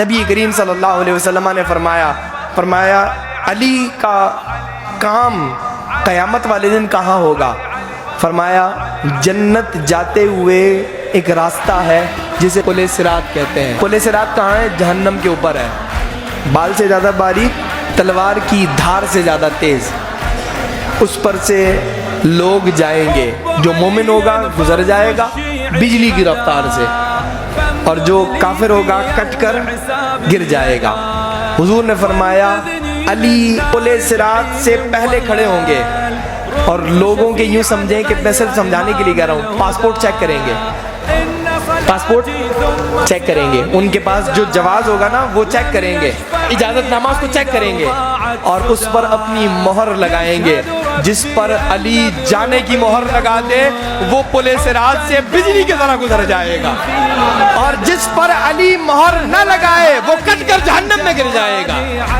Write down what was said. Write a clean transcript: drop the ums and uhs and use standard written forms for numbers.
نبی کریم صلی اللہ علیہ وسلم نے فرمایا علی کا کام قیامت والے دن کہاں ہوگا؟ فرمایا جنت جاتے ہوئے ایک راستہ ہے جسے پل صراط کہتے ہیں۔ پل صراط کہاں ہے؟ جہنم کے اوپر ہے، بال سے زیادہ باریک، تلوار کی دھار سے زیادہ تیز، اس پر سے لوگ جائیں گے، جو مومن ہوگا گزر جائے گا بجلی کی رفتار سے، اور جو کافر ہوگا کٹ کر گر جائے گا۔ حضور نے فرمایا علی پل صراط سے پہلے کھڑے ہوں گے، اور لوگوں کے یوں سمجھیں کہ میں صرف سمجھانے کے لیے کہہ رہا ہوں، پاسپورٹ چیک کریں گے، پاسپورٹ چیک کریں گے، ان کے پاس جو جواز ہوگا نا وہ چیک کریں گے، اجازت نامہ اس کو چیک کریں گے، اور اس پر اپنی مہر لگائیں گے۔ جس پر علی جانے کی مہر لگا دے وہ پل صراط سے بجلی کی طرح گزر جائے گا، اور جس پر علی مہر نہ لگائے وہ کٹ کر جہنم میں گر جائے گا۔